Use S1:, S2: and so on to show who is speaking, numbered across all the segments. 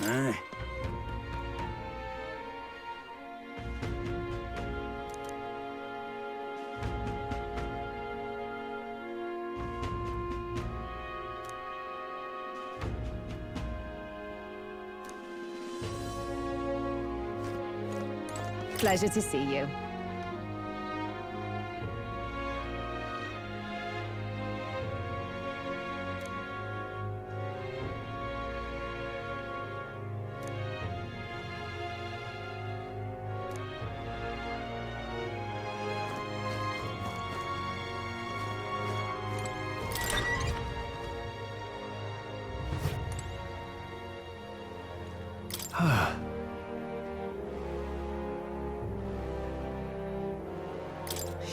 S1: Aye.
S2: Pleasure to see you.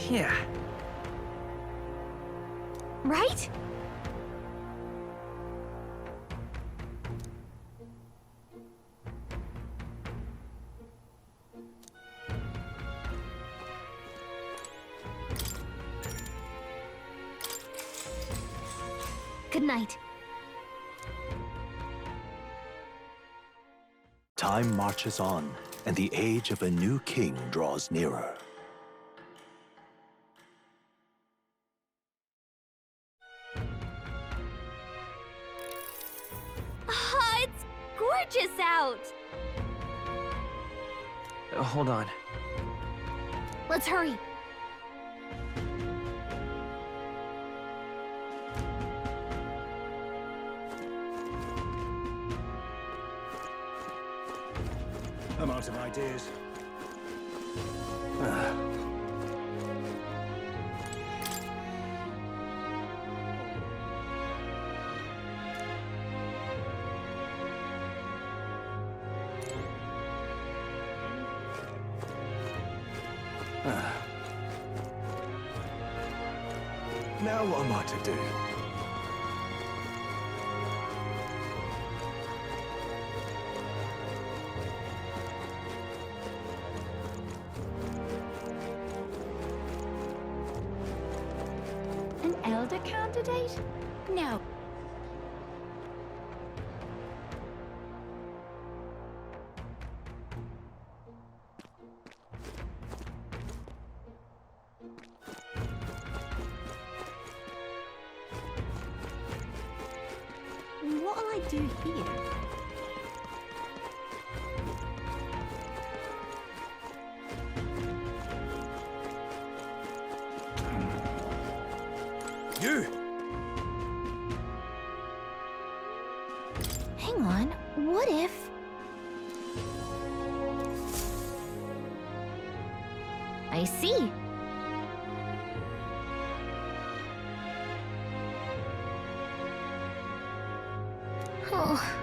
S1: Yeah.
S2: Right? Good night.
S3: Time marches on, and the age of a new king draws nearer.
S2: Ah, it's gorgeous out!
S1: Hold on.
S2: Let's hurry.
S1: I'm out of ideas.
S3: Now what am I to do?
S2: An elder candidate? No. What'll I do here?
S1: You!
S2: Hang on, what if... I see. Oh.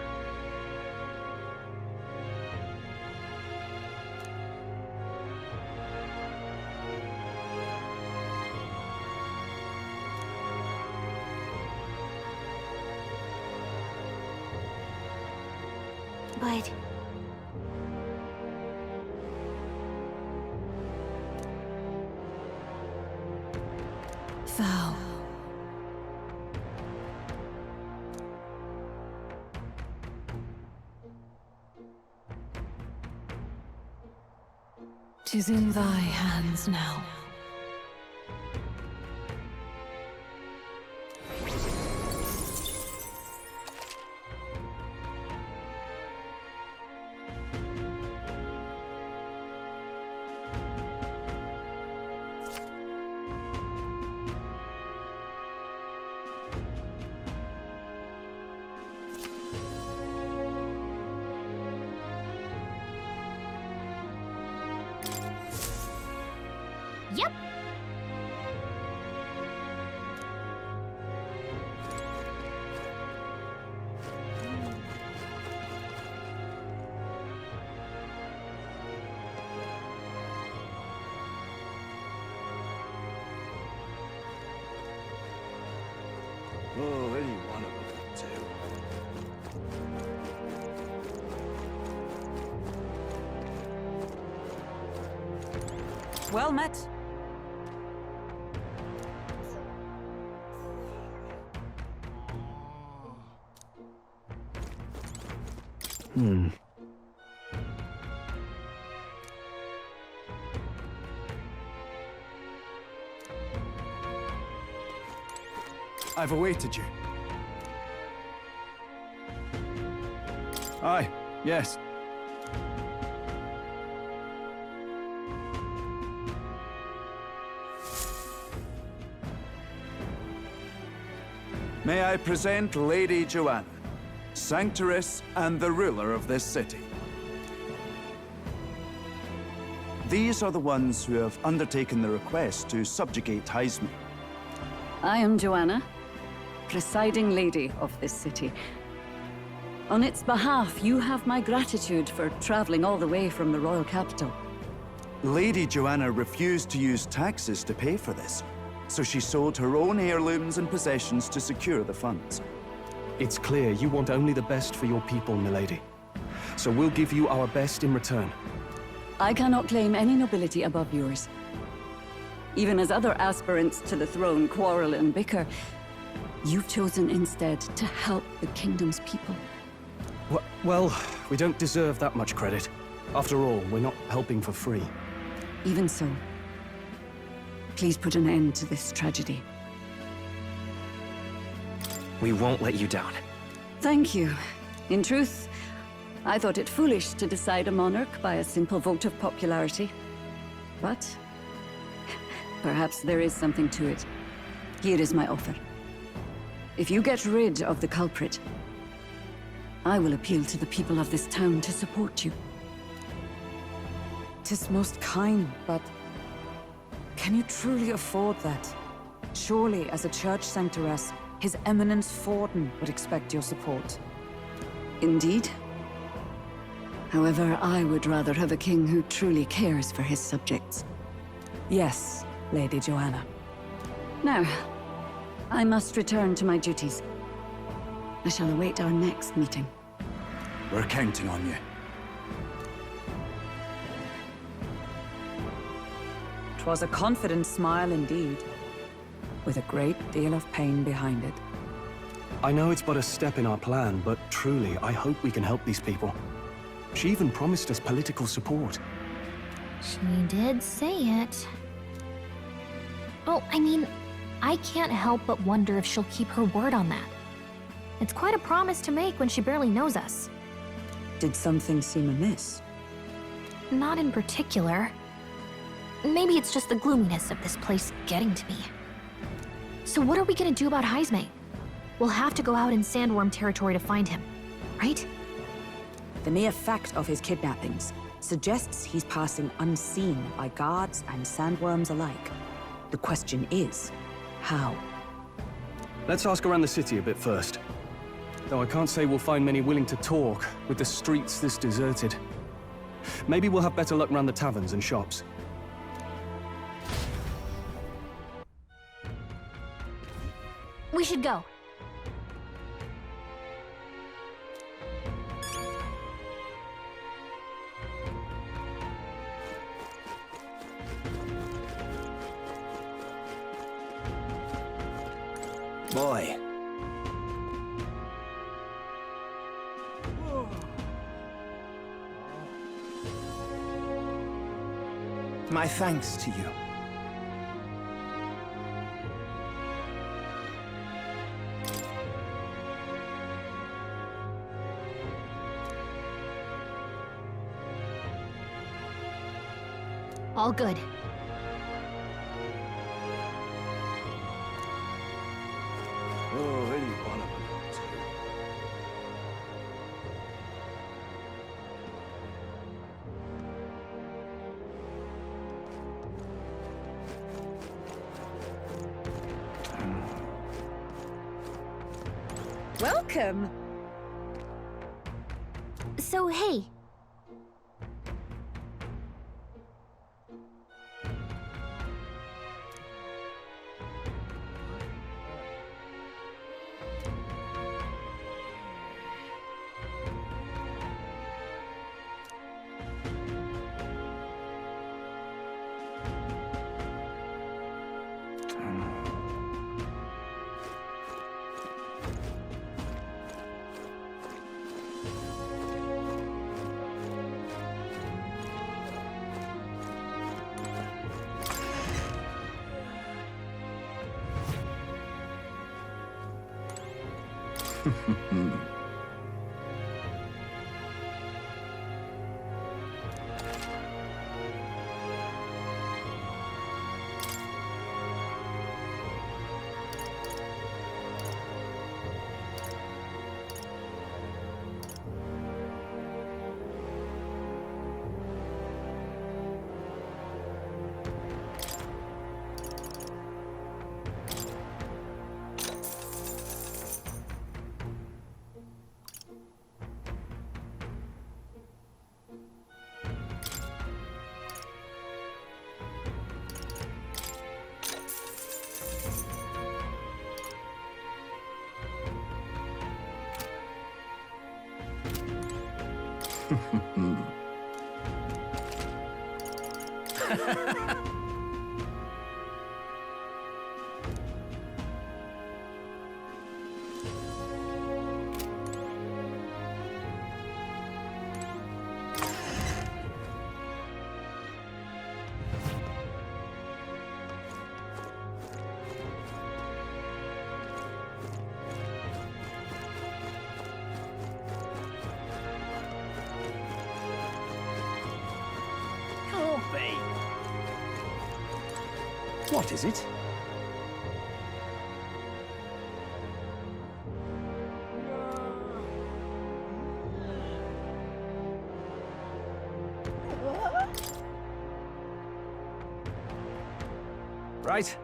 S2: But... Vow. "'Tis in thy hands now." Yep.
S3: Oh, any one of them could do.
S4: Well met.
S1: I've awaited you. Aye, yes. May I present Lady Joanna, Sanctoress and the ruler of this city. These are the ones who have undertaken the request to subjugate Heisme.
S4: I am Joanna, presiding lady of this city. On its behalf, you have my gratitude for traveling all the way from the royal capital.
S1: Lady Joanna refused to use taxes to pay for this, so she sold her own heirlooms and possessions to secure the funds.
S5: It's clear you want only the best for your people, milady. So we'll give you our best in return.
S4: I cannot claim any nobility above yours. Even as other aspirants to the throne quarrel and bicker, you've chosen instead to help the kingdom's people.
S5: Well, we don't deserve that much credit. After all, we're not helping for free.
S4: Even so, please put an end to this tragedy.
S1: We won't let you down.
S4: Thank you. In truth, I thought it foolish to decide a monarch by a simple vote of popularity. But perhaps there is something to it. Here is my offer. If you get rid of the culprit, I will appeal to the people of this town to support you.
S6: 'Tis most kind, but can you truly afford that? Surely, as a church sanctoress, His Eminence Forden would expect your support.
S4: Indeed. However, I would rather have a king who truly cares for his subjects.
S6: Yes, Lady Joanna.
S4: Now, I must return to my duties. I shall await our next meeting.
S1: We're counting on you.
S6: 'Twas a confident smile indeed, with a great deal of pain behind it.
S5: I know it's but a step in our plan, but truly, I hope we can help these people. She even promised us political support.
S2: She did say it. Oh, I mean, I can't help but wonder if she'll keep her word on that. It's quite a promise to make when she barely knows us.
S6: Did something seem amiss?
S2: Not in particular. Maybe it's just the gloominess of this place getting to me. So what are we gonna do about Heisme? We'll have to go out in Sandworm territory to find him, right?
S6: The mere fact of his kidnappings suggests he's passing unseen by guards and sandworms alike. The question is, how?
S5: Let's ask around the city a bit first. Though I can't say we'll find many willing to talk, with the streets this deserted. Maybe we'll have better luck around the taverns and shops.
S2: We should go.
S1: Boy. My thanks to you.
S2: All good.
S1: Oh, really one of them.
S6: Welcome!
S2: So, hey.
S5: What is it? Right.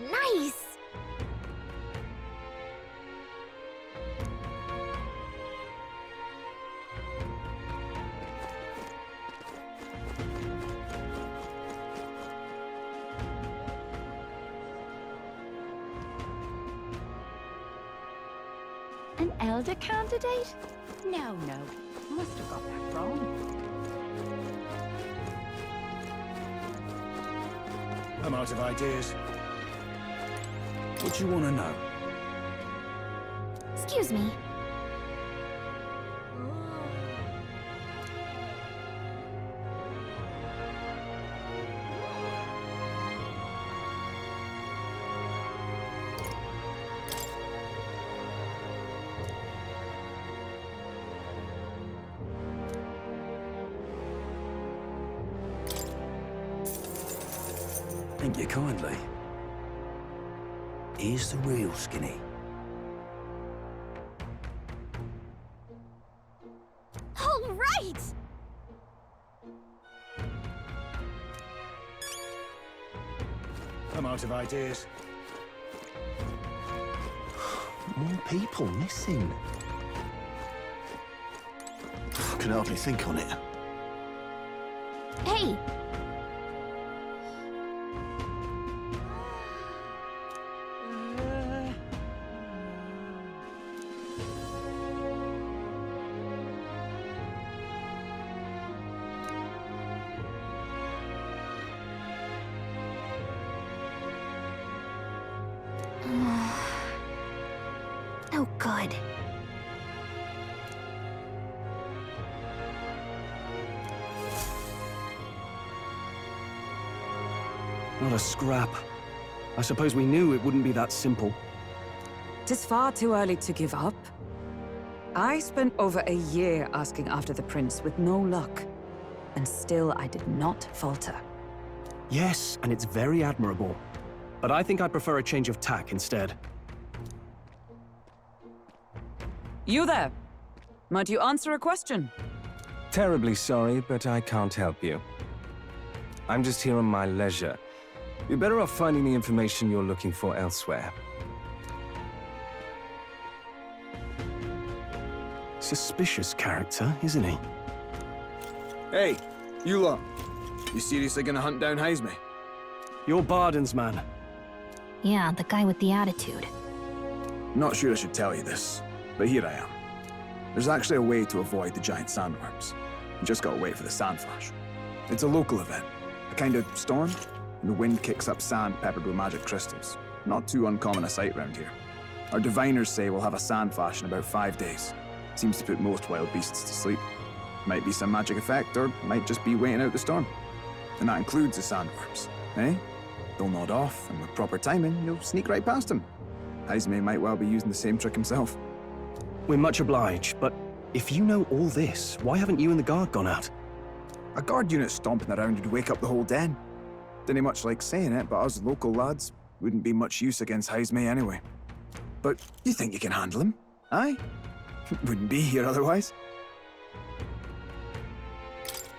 S2: Nice!
S4: An elder candidate? No. Must have got that wrong.
S7: I'm out of ideas. What do you want to know?
S2: Excuse me.
S7: Thank you kindly. Here's the real skinny.
S2: All right!
S7: I'm out of ideas.
S3: More people missing. I can hardly think on it.
S2: Hey! No good.
S5: Not a scrap. I suppose we knew it wouldn't be that simple.
S6: Tis far too early to give up. I spent over a year asking after the prince with no luck. And still I did not falter.
S5: Yes, and it's very admirable. But I think I prefer a change of tack instead.
S6: You there! Might you answer a question?
S8: Terribly sorry, but I can't help you. I'm just here on my leisure. You're better off finding the information you're looking for elsewhere.
S5: Suspicious character, isn't he?
S9: Hey, you lot. You seriously gonna hunt down Heisme?
S5: You're Barden's man.
S2: Yeah, the guy with the attitude.
S9: Not sure I should tell you this, but here I am. There's actually a way to avoid the giant sandworms. You just gotta wait for the sand flash. It's a local event, a kind of storm, and the wind kicks up sand peppered with magic crystals. Not too uncommon a sight round here. Our diviners say we'll have a sand flash in about 5 days. Seems to put most wild beasts to sleep. Might be some magic effect, or might just be waiting out the storm. And that includes the sandworms, eh? They'll nod off, and with proper timing, you'll sneak right past him. Heisme might well be using the same trick himself.
S5: We're much obliged, but if you know all this, why haven't you and the guard gone out?
S9: A guard unit stomping around would wake up the whole den. Didn't much like saying it, but us local lads wouldn't be much use against Heisme anyway. But you think you can handle him, aye? Wouldn't be here otherwise.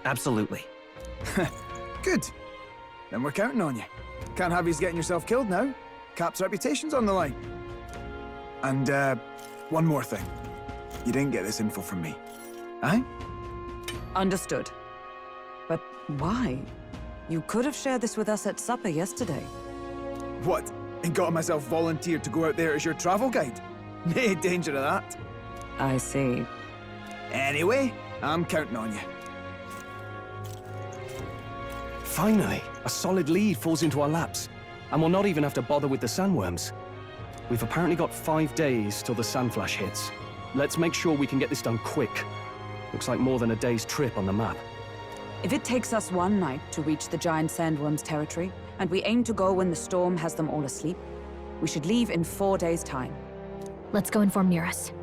S10: Absolutely.
S9: Good. Then we're counting on you. Can't have you getting yourself killed now. Cap's reputation's on the line. And, one more thing. You didn't get this info from me, aye?
S6: Understood. But why? You could have shared this with us at supper yesterday.
S9: What? And got myself volunteered to go out there as your travel guide? Nae danger of that.
S6: I see.
S9: Anyway, I'm counting on you.
S5: Finally, a solid lead falls into our laps, and we'll not even have to bother with the sandworms. We've apparently got 5 days till the sandflash hits. Let's make sure we can get this done quick. Looks like more than a day's trip on the map.
S6: If it takes us one night to reach the giant sandworms' territory, and we aim to go when the storm has them all asleep, we should leave in 4 days' time.
S2: Let's go inform Nearest.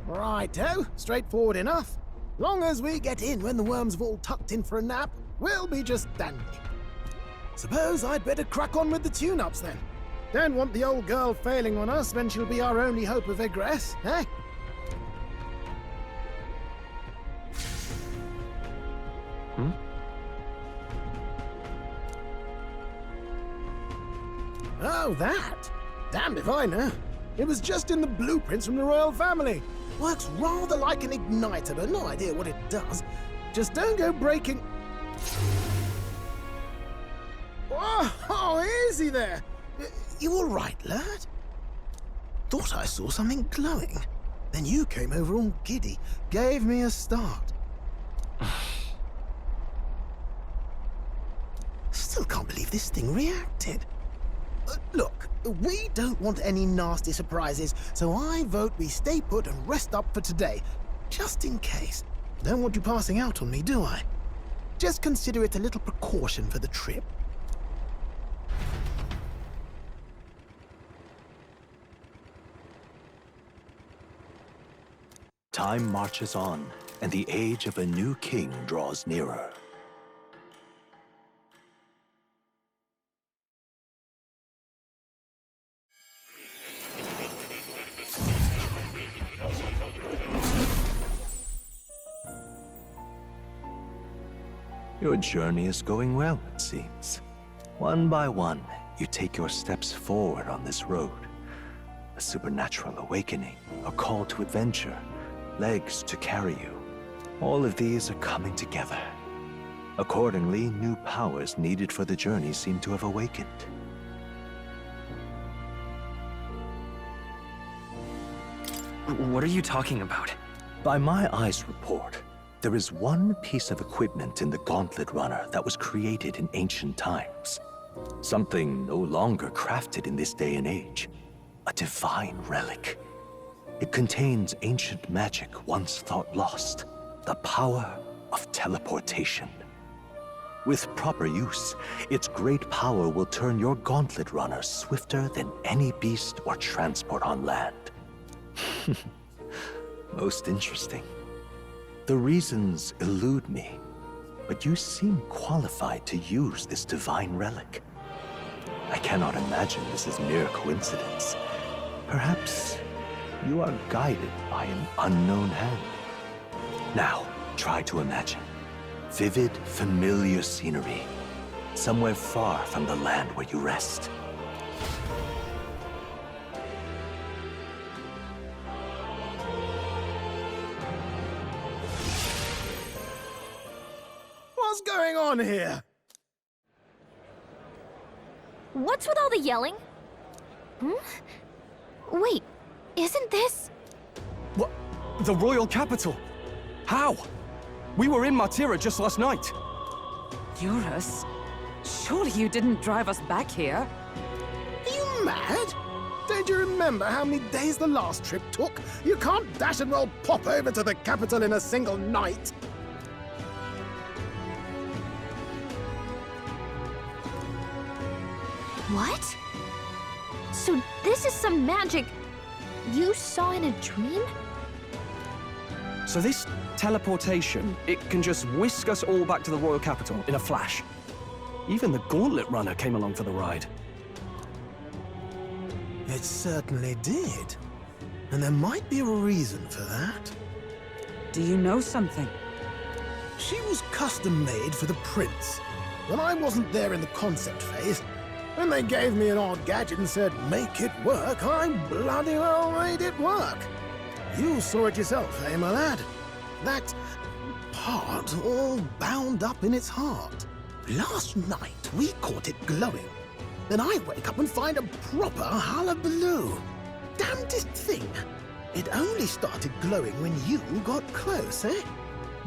S7: Righto, straightforward enough. Long as we get in when the worms have all tucked in for a nap, we'll be just dandy. Suppose I'd better crack on with the tune-ups then. Don't want the old girl failing on us when she'll be our only hope of egress, eh? Oh, that? Damned if I know. It was just in the blueprints from the royal family. Works rather like an igniter, but no idea what it does. Just don't go breaking... Oh, easy there! You all right, lad? Thought I saw something glowing. Then you came over all giddy, gave me a start. Still can't believe this thing reacted. Look, we don't want any nasty surprises, so I vote we stay put and rest up for today, just in case. Don't want you passing out on me, do I? Just consider it a little precaution for the trip.
S3: Time marches on, and the age of a new king draws nearer. Your journey is going well, it seems. One by one, you take your steps forward on this road. A supernatural awakening, a call to adventure, legs to carry you. All of these are coming together. Accordingly, new powers needed for the journey seem to have awakened.
S10: What are you talking about?
S3: By my eyes report, there is one piece of equipment in the Gauntlet Runner that was created in ancient times. Something no longer crafted in this day and age. A divine relic. It contains ancient magic once thought lost. The power of teleportation. With proper use, its great power will turn your Gauntlet Runner swifter than any beast or transport on land. Most interesting. The reasons elude me, but you seem qualified to use this divine relic. I cannot imagine this is mere coincidence. Perhaps you are guided by an unknown hand. Now, try to imagine. Vivid, familiar scenery. Somewhere far from the land where you rest.
S7: What's going on here?
S2: What's with all the yelling? Wait, isn't this...
S5: What? The royal capital? How? We were in Martira just last night.
S6: Eurus? Surely you didn't drive us back here?
S7: Are you mad? Don't you remember how many days the last trip took? You can't dash and roll pop over to the capital in a single night.
S2: What? So this is some magic you saw in a dream?
S5: So this teleportation, it can just whisk us all back to the royal capital in a flash. Even the Gauntlet Runner came along for the ride.
S7: It certainly did. And there might be a reason for that.
S6: Do you know something?
S7: She was custom-made for the prince. When I wasn't there in the concept phase, when they gave me an odd gadget and said, make it work, I bloody well made it work. You saw it yourself, eh, my lad? That part all bound up in its heart. Last night, we caught it glowing. Then I wake up and find a proper hullabaloo. Damnedest thing. It only started glowing when you got close, eh?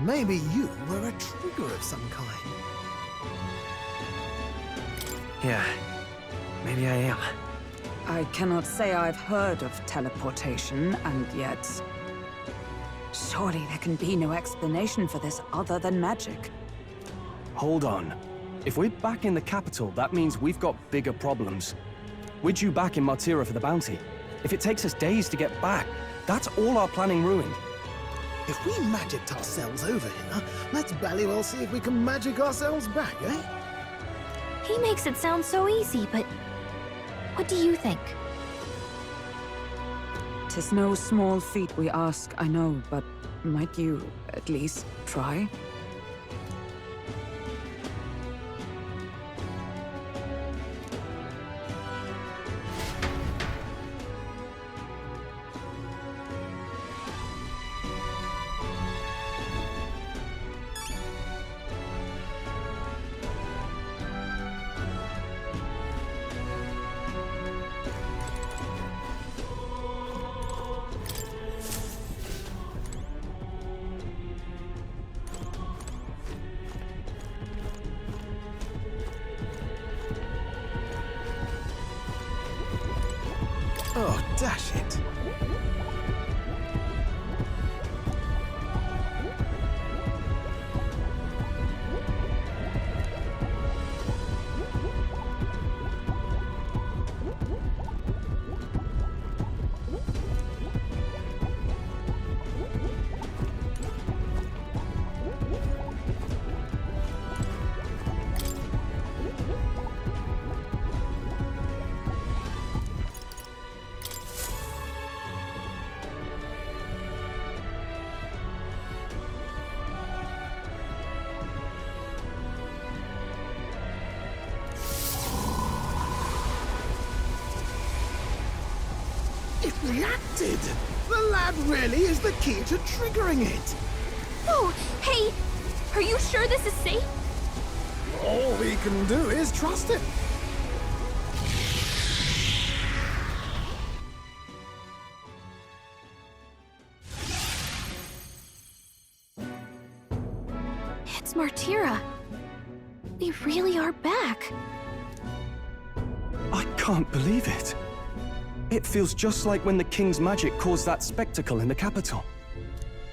S7: Maybe you were a trigger of some kind.
S10: Yeah, maybe I am.
S6: I cannot say I've heard of teleportation, and yet... surely there can be no explanation for this other than magic.
S5: Hold on. If we're back in the capital, that means we've got bigger problems. We're due back in Martira for the bounty. If it takes us days to get back, that's all our planning ruined.
S7: If we magicked ourselves over here, let's bally well see if we can magic ourselves back, eh?
S2: He makes it sound so easy, but what do you think?
S6: 'Tis no small feat we ask, I know, but might you at least try?
S7: Oh, dash it. It reacted! The lad really is the key to triggering it!
S2: Oh, hey! Are you sure this is safe?
S7: All we can do is trust him.
S2: It's Martira. We really are back.
S5: I can't believe it. It feels just like when the king's magic caused that spectacle in the capital.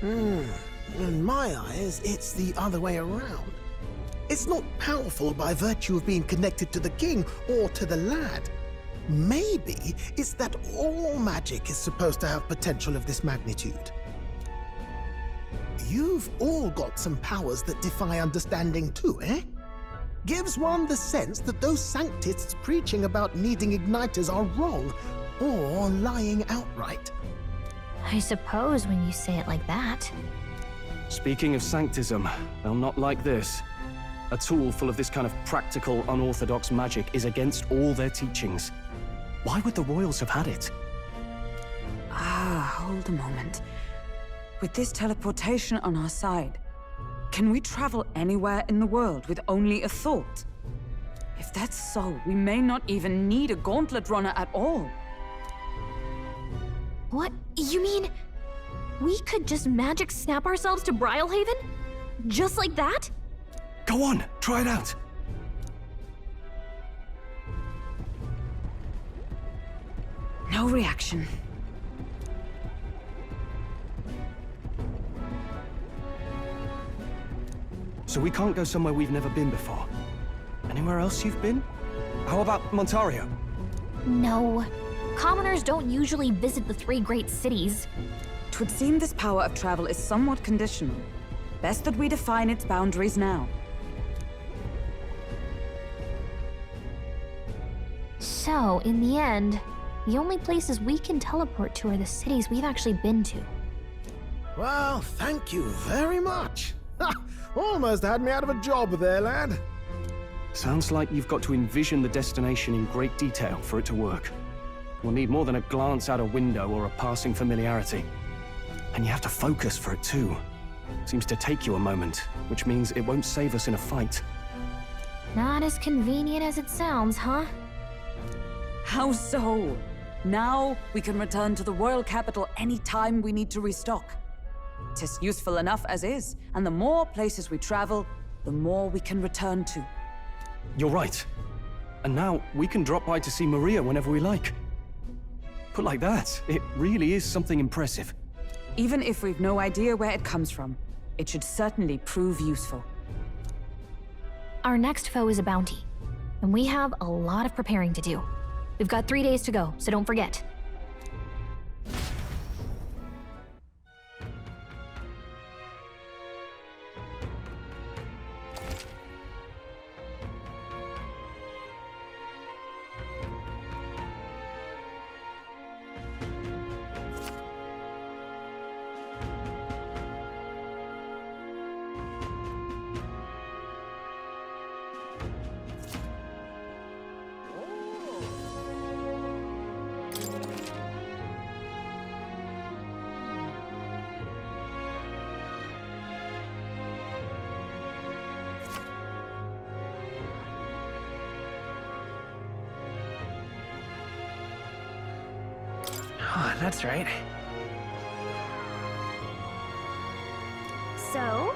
S7: In my eyes, it's the other way around. It's not powerful by virtue of being connected to the king or to the lad. Maybe it's that all magic is supposed to have potential of this magnitude. You've all got some powers that defy understanding too, eh? Gives one the sense that those sanctists preaching about needing igniters are wrong, or lying outright.
S2: I suppose when you say it like that.
S5: Speaking of sanctism, they'll not like this. A tool full of this kind of practical, unorthodox magic is against all their teachings. Why would the royals have had it?
S6: Hold a moment. With this teleportation on our side, can we travel anywhere in the world with only a thought? If that's so, we may not even need a gauntlet runner at all.
S2: What? You mean we could just magic snap ourselves to Brylehaven? Just like that?
S5: Go on, try it out.
S6: No reaction.
S5: So we can't go somewhere we've never been before. Anywhere else you've been? How about Montario?
S2: No. Commoners don't usually visit the three great cities.
S6: Twould seem this power of travel is somewhat conditional. Best that we define its boundaries now.
S2: So, in the end, the only places we can teleport to are the cities we've actually been to.
S7: Well, thank you very much. Ha! Almost had me out of a job there, lad.
S5: Sounds like you've got to envision the destination in great detail for it to work. We'll need more than a glance out a window or a passing familiarity. And you have to focus for it too. Seems to take you a moment, which means it won't save us in a fight.
S2: Not as convenient as it sounds, huh?
S6: How so? Now we can return to the royal capital any time we need to restock. 'Tis useful enough as is, and the more places we travel, the more we can return to.
S5: You're right. And now we can drop by to see Maria whenever we like. Put like that, it really is something impressive.
S6: Even if we've no idea where it comes from, it should certainly prove useful.
S2: Our next foe is a bounty, and we have a lot of preparing to do. We've got 3 days to go, so don't forget.
S10: Oh, that's right.
S2: So,